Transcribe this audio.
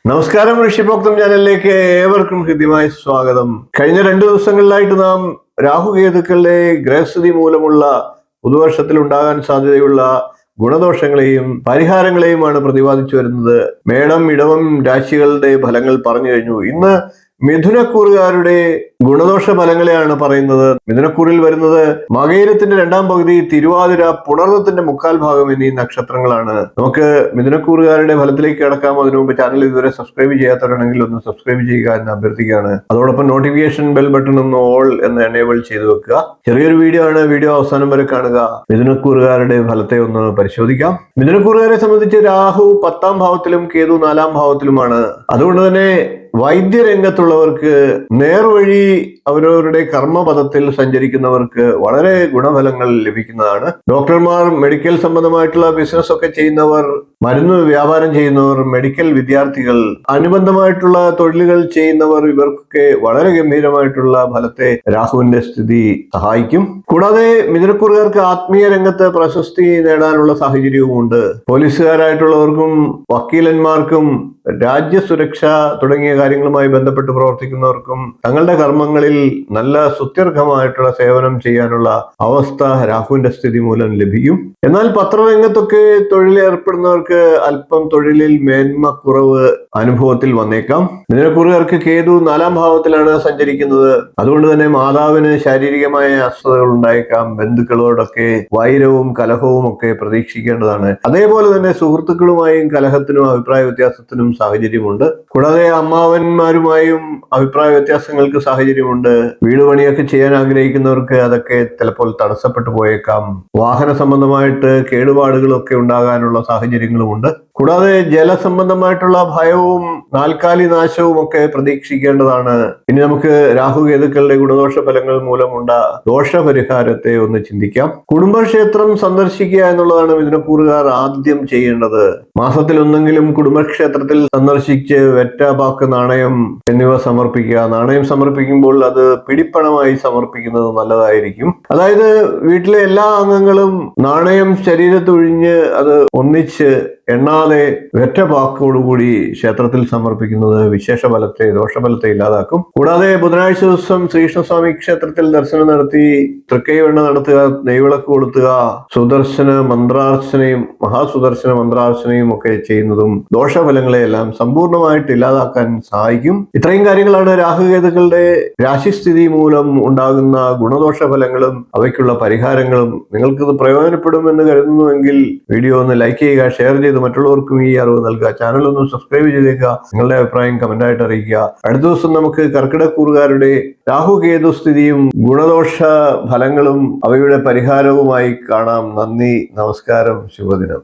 നമസ്കാരം, ഋഷിഭോക്തം ചാനലിലേക്ക് ഏവർക്കും ഹൃദ്യമായ സ്വാഗതം. കഴിഞ്ഞ 2 ദിവസങ്ങളിലായിട്ട് നാം രാഹുകേതുക്കളുടെ ഗ്രഹസ്ഥിതി മൂലമുള്ള പുതുവർഷത്തിൽ ഉണ്ടാകാൻ സാധ്യതയുള്ള ഗുണദോഷങ്ങളെയും പരിഹാരങ്ങളെയുമാണ് പ്രതിപാദിച്ചു വരുന്നത്. മേടം, ഇടവം രാശികളുടെ ഫലങ്ങൾ പറഞ്ഞു കഴിഞ്ഞു. ഇന്ന് മിഥുനക്കൂറുകാരുടെ ഗുണദോഷ ഫലങ്ങളെയാണ് പറയുന്നത്. മിഥുനക്കൂറിൽ വരുന്നത് മകയിരത്തിന്റെ 2ാം പകുതി, തിരുവാതിര, പുണർന്നത്തിന്റെ 1/4 ഭാഗം എന്നീ നക്ഷത്രങ്ങളാണ്. നമുക്ക് മിഥുനക്കൂറുകാരുടെ ഫലത്തിലേക്ക് കടക്കാം. അതിനു മുമ്പ് ചാനൽ ഇതുവരെ സബ്സ്ക്രൈബ് ചെയ്യാത്തവരാണെങ്കിൽ ഒന്ന് സബ്സ്ക്രൈബ് ചെയ്യുക എന്ന് അഭ്യർത്ഥിക്കുകയാണ്. അതോടൊപ്പം നോട്ടിഫിക്കേഷൻ ബെൽ ബട്ടൺ ഒന്ന് ഓൾ എന്ന് എനേബിൾ ചെയ്തു വെക്കുക. ചെറിയൊരു വീഡിയോ ആണ്, വീഡിയോ അവസാനം വരെ കാണുക. മിഥുനക്കൂറുകാരുടെ ഫലത്തെ ഒന്ന് പരിശോധിക്കാം. മിഥുനക്കൂറുകാരെ സംബന്ധിച്ച് രാഹു 10ാം ഭാവത്തിലും കേതു 4ാം ഭാവത്തിലുമാണ്. അതുകൊണ്ട് തന്നെ വൈദ്യരംഗത്തുള്ളവർക്ക്, നേർവഴി അവരവരുടെ കർമ്മപഥത്തിൽ സഞ്ചരിക്കുന്നവർക്ക് വളരെ ഗുണഫലങ്ങൾ ലഭിക്കുന്നതാണ്. ഡോക്ടർമാർ, മെഡിക്കൽ സംബന്ധമായിട്ടുള്ള ബിസിനസ് ഒക്കെ ചെയ്യുന്നവർ, മരുന്ന് വ്യാപാരം ചെയ്യുന്നവർ, മെഡിക്കൽ വിദ്യാർത്ഥികൾ, അനുബന്ധമായിട്ടുള്ള തൊഴിലുകൾ ചെയ്യുന്നവർ, ഇവർക്കൊക്കെ വളരെ ഗംഭീരമായിട്ടുള്ള ഫലത്തെ രാഹുവിന്റെ സ്ഥിതി സഹായിക്കും. കൂടാതെ മിഥുനക്കൂറുകാർക്ക് ആത്മീയ രംഗത്ത് പ്രശസ്തി നേടാനുള്ള സാഹചര്യവുമുണ്ട്. പോലീസുകാരായിട്ടുള്ളവർക്കും വക്കീലന്മാർക്കും രാജ്യസുരക്ഷ തുടങ്ങിയ കാര്യങ്ങളുമായി ബന്ധപ്പെട്ട് പ്രവർത്തിക്കുന്നവർക്കും തങ്ങളുടെ കർമ്മങ്ങളിൽ നല്ല സുത്യർഹമായിട്ടുള്ള സേവനം ചെയ്യാനുള്ള അവസ്ഥ രാഹുവിന്റെ സ്ഥിതി മൂലം ലഭിക്കും. എന്നാൽ പത്രരംഗത്തൊക്കെ തൊഴിലേർപ്പെടുന്നവർക്ക് അല്പം തൊഴിലിൽ മേന്മ കുറവ് അനുഭവത്തിൽ വന്നേക്കാം. മിഥുനക്കൂറുകാർക്ക് കേതു 4ാം ഭാവത്തിലാണ് സഞ്ചരിക്കുന്നത്. അതുകൊണ്ട് തന്നെ മാതാവിന് ശാരീരികമായ അസ്വസ്ഥതകൾ ഉണ്ടായേക്കാം. ബന്ധുക്കളോടൊക്കെ വൈരവും കലഹവും ഒക്കെ പ്രതീക്ഷിക്കേണ്ടതാണ്. അതേപോലെ തന്നെ സുഹൃത്തുക്കളുമായും കലഹത്തിനും അഭിപ്രായ വ്യത്യാസത്തിനും സാഹചര്യമുണ്ട്. കൂടാതെ അമ്മാവന്മാരുമായും അഭിപ്രായ വ്യത്യാസങ്ങൾക്ക് സാഹചര്യമുണ്ട്. വീട് പണിയൊക്കെ ചെയ്യാൻ ആഗ്രഹിക്കുന്നവർക്ക് അതൊക്കെ ചിലപ്പോൾ തടസ്സപ്പെട്ടു പോയേക്കാം. വാഹന സംബന്ധമായിട്ട് കേടുപാടുകളൊക്കെ ഉണ്ടാകാനുള്ള സാഹചര്യങ്ങളുമുണ്ട്. കൂടാതെ ജലസംബന്ധമായിട്ടുള്ള ഭയവും നാൽക്കാലി നാശവും ഒക്കെ പ്രതീക്ഷിക്കേണ്ടതാണ്. ഇനി നമുക്ക് രാഹുകേതുക്കളുടെ ഗുണദോഷ ഫലങ്ങൾ മൂലമുണ്ട ദോഷപരിഹാരത്തെ ഒന്ന് ചിന്തിക്കാം. കുടുംബക്ഷേത്രം സന്ദർശിക്കുക എന്നുള്ളതാണ് മിഥുനക്കൂറുകാർ ആദ്യം ചെയ്യേണ്ടത്. മാസത്തിൽ ഒന്നെങ്കിലും കുടുംബക്ഷേത്രത്തിൽ സന്ദർശിച്ച് വെറ്റ, പാക്ക്, നാണയം എന്നിവ സമർപ്പിക്കുക. നാണയം സമർപ്പിക്കുമ്പോൾ അത് പിടിപ്പണമായി സമർപ്പിക്കുന്നത് നല്ലതായിരിക്കും. അതായത് വീട്ടിലെ എല്ലാ അംഗങ്ങളും നാണയം ശരീരത്തൊഴിഞ്ഞ് അത് ഒന്നിച്ച് എണ്ണാതെ വെറ്റ പാക്കോടുകൂടി ക്ഷേത്രത്തിൽ സമർപ്പിക്കുന്നത് വിശേഷ ഫലത്തെ, ദോഷഫലത്തെ ഇല്ലാതാക്കും. കൂടാതെ ബുധനാഴ്ച ദിവസം ശ്രീകൃഷ്ണസ്വാമി ക്ഷേത്രത്തിൽ ദർശനം നടത്തി തൃക്കൈവെണ്ണ നടത്തുക, നെയ്വിളക്ക് കൊളുത്തുക, സുദർശന മന്ത്രാർച്ചനയും മഹാസുദർശന മന്ത്രാർച്ചനയും ഒക്കെ ചെയ്യുന്നതും ദോഷഫലങ്ങളെയെല്ലാം സമ്പൂർണമായിട്ട് ഇല്ലാതാക്കാൻ സഹായിക്കും. ഇത്രയും കാര്യങ്ങളാണ് രാഹുകേതുക്കളുടെ രാശിസ്ഥിതി മൂലം ഉണ്ടാകുന്ന ഗുണദോഷ ഫലങ്ങളും അവയ്ക്കുള്ള പരിഹാരങ്ങളും. നിങ്ങൾക്കിത് പ്രയോജനപ്പെടുമെന്ന് കരുതുന്നുവെങ്കിൽ വീഡിയോ ഒന്ന് ലൈക്ക് ചെയ്യുക, ഷെയർ ചെയ്ത് മറ്റുള്ളവർക്കും ഈ അറിവ് നൽകുക. ചാനൽ ഒന്ന് സബ്സ്ക്രൈബ് ചെയ്തേക്കുക. നിങ്ങളുടെ അഭിപ്രായം കമന്റായിട്ട് അറിയിക്കുക. അടുത്ത ദിവസം നമുക്ക് കർക്കിടക്കൂറുകാരുടെ രാഹുകേതു സ്ഥിതിയും ഗുണദോഷ ഫലങ്ങളും അവയുടെ പരിഹാരവുമായി കാണാം. നന്ദി, നമസ്കാരം, ശുഭദിനം.